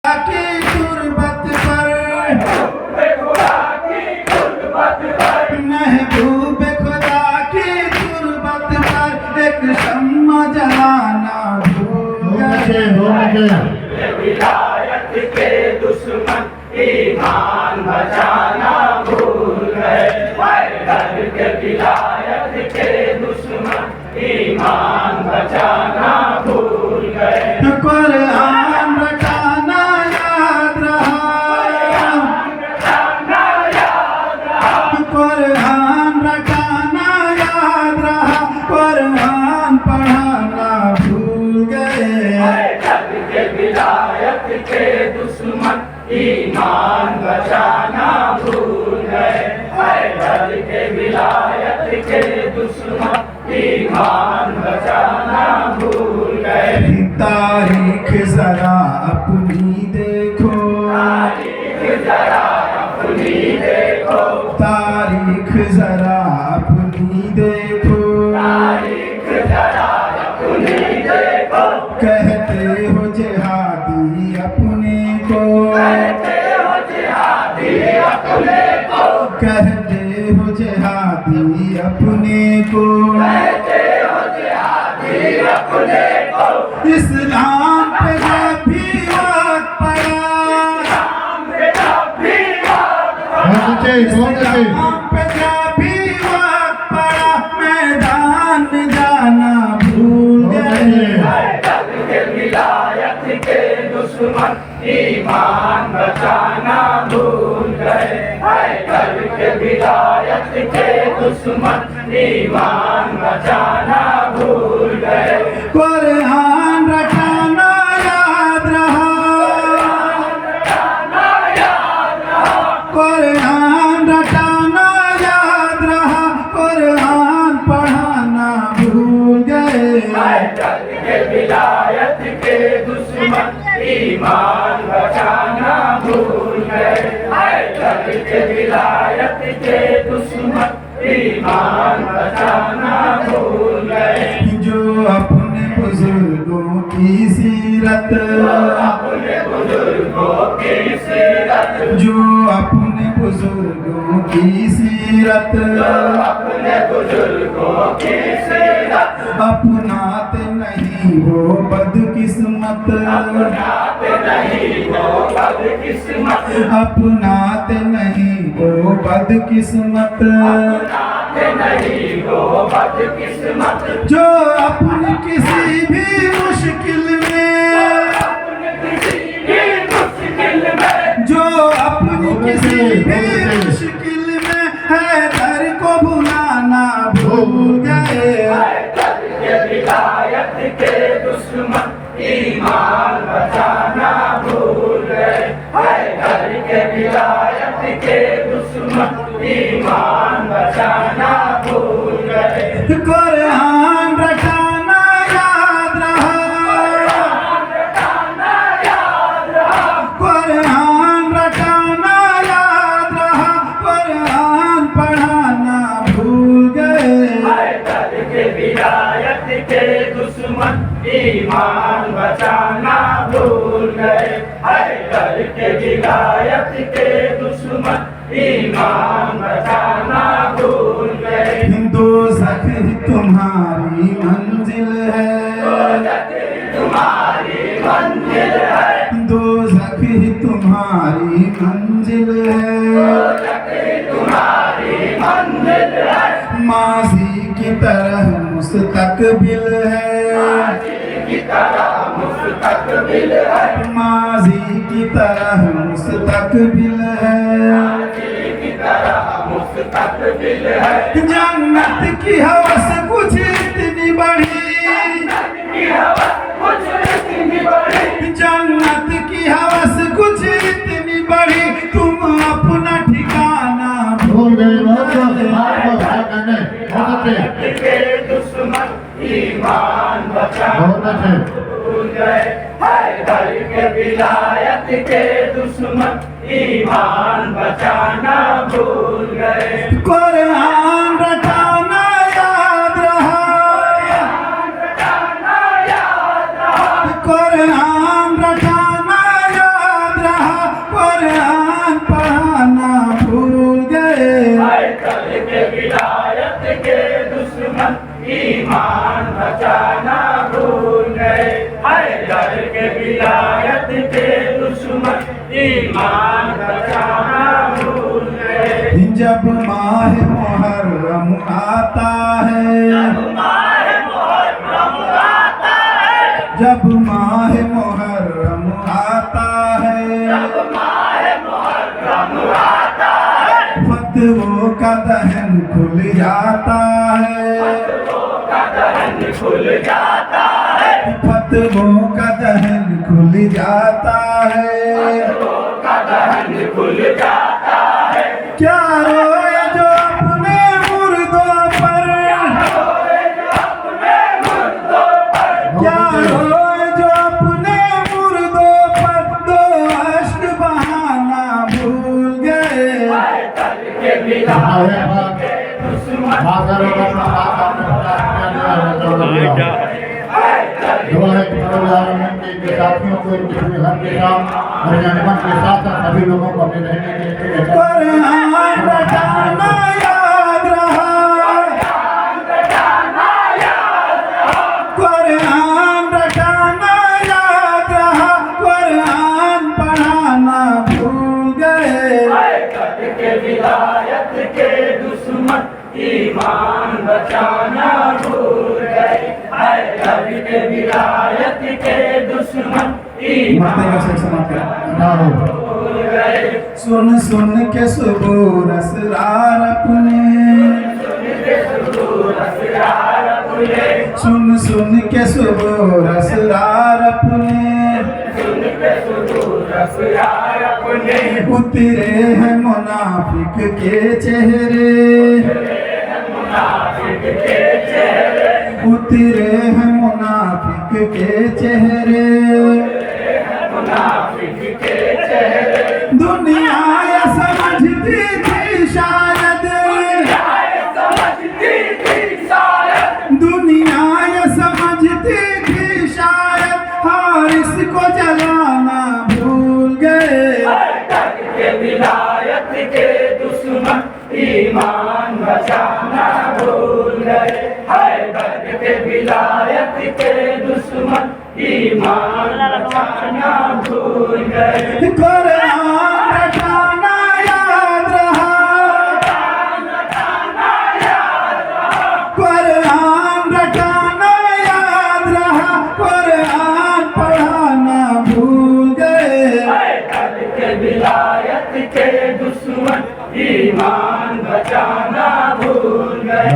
की गुर्बत पर महबूब खुदा की गुर्बत पर एक शम्मा जलाना भूल गए। विलायत के दुश्मन ईमान बचाना भूल गए। घर के विलायत के दुश्मन ईमान बचाना भूल गए। कुरान रटाना याद रहा, कुरान रटाना याद रहा, कुरान पढ़ाना भूल गए। घर के विलायत के दुश्मन ईमान बचाना भूल गए। घर के विलायत के दुश्मन ईमान बचाना भूल गए। तारीख जरा अपनी देखो, तारीख जरा अपनी देखो, तारीख जरा अपनी देखो, तारीख जरा अपनी देखो। कहते हो जिहादी अपने को, कहते हो जिहादी अपने को, कहते हो जिहादी अपने को, कहते हो जिहादी अपने को। इस्लाम पे जब भी वक्त पड़ा, इस्लाम पे जब भी वक्त पड़ा, इस्लाम पे जब भी वक्त पड़ा, मैदान में जाना भूल गए। घर के विलायत के दुश्मन ईमान बचाना भूल गए। घर के विलायत के दुश्मन ईमान बचाना भूल गए। कुरान रटाना याद रहा, कुरान रटाना याद रहा, कुरान पढ़ाना भूल गए। घर के विलायत के दुश्मन ईमान बचाना भूल गए। घर के विलायत के दुश्मन ईमान बचाना भूल गए। जो अपने बुजुर्गों की सीरत, अपने बुजुर्गों की सीरत, जो अपने बुजुर्गों की सीरत अपने बुजुर्गों की सीरत अपनाते नहीं वो बदकिस्मत, अपनाते नहीं वो बदकिस्मत, अपनाते नहीं वो बदकिस्मत, अपनाते नहीं वो बदकिस्मत। जो अपनी किसी भी मुश्किल में, अपने किसी भी मुश्किल में, जो अपनी किसी भी मुश्किल में है दर को भुलाना भूल गए। घर के विलायत के दुश्मन ईमान बचाना भूल गए। घर के विलायत के दुश्मन ईमान बचाना भूल गए। कुरान रटाना याद रहा, कुरान रटाना याद रहा, कुरान पढ़ाना भूल गए। घर के विलायत के दुश्मन ईमान बचाना भूल गए। घर के विलायत के दुश्मन ईमान बचाना भूल गए। दोज़ख तुम्हारी मंजिल है, तुम्हारी मंजिल है, दोज़ख तुम्हारी मंजिल है, तुम्हारी मंजिल है। माज़ी की तरह मुस्तकबिल है, की तरह मुस्तकबिल है, माज़ी की तरह मुस्तकबिल है। की तरह मुस्तकबिल है। जन्नत की हवस कुछ इतनी बड़ी, की हवस कुछ इतनी बड़ी, जन्नत की हवस कुछ इतनी बड़ी, तुम अपना ठिकाना भूल गए। बहुत के दुश्मन ईमान बचाना अच्छे। भूल गए। घर के विलायत के दुश्मन ईमान बचाना भूल गए। कुरान रटाना याद रहा, कुरान रटाना याद ईमान बचाना भूल गए। जब माह मुहर्रम आता है, जब माह मुहर्रम आता है, फतवों का दहन खुल जाता है, खुल जाता है, फतवों का दहन खुल जाता है, का दहन खुल जाता है। क्या रोए जो अपने मुर्दों पर, क्या रोए जो अपने मुर्दों पर, दो अश्क बहाना भूल गए। के मिला साथियों को इनके घर के साथ और जनमन के साथ साथ सभी लोगों को अपने रहने के लिए कुरान रटाना याद रहा, कुरान रटाना याद रहा, कुरान पढ़ाना भूल गए। के विलायत के दुश्मन ईमान बचाना भूल गए। कभी के विलायत के दुश्मन मरते का शेख समाप्त कर। ना हो। भूल गए। सुन सुन के सुबह असरार अपने, सुन सुन के सुबह असरार अपने, उतरे हैं मुनाफिक के चेहरे, उतरे हैं मुनाफिक के चेहरे, दुनिया ये समझती थी शायद, दुनिया ये समझती थी शायद, हारिस को जलाना भूल गए। के विलायत के दुश्मन ईमान बचाना भूल गए। हैदर के विलायत के दुश्मन ईमान बचाना भूल गए। कुरान रटाना याद रहा, कुरान रटाना याद रहा, कुरान पढ़ाना भूल गए। के विलायत के दुश्मन ईमान बचाना भूल गए।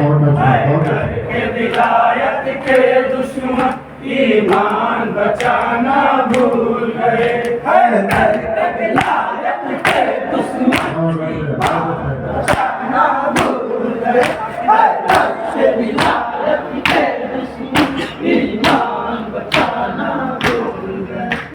के विलायत के दुश्मन ईमान बचाना भूल गए। के विलायत के दुश्मन ईमान बचाना भूल गए। के विलायत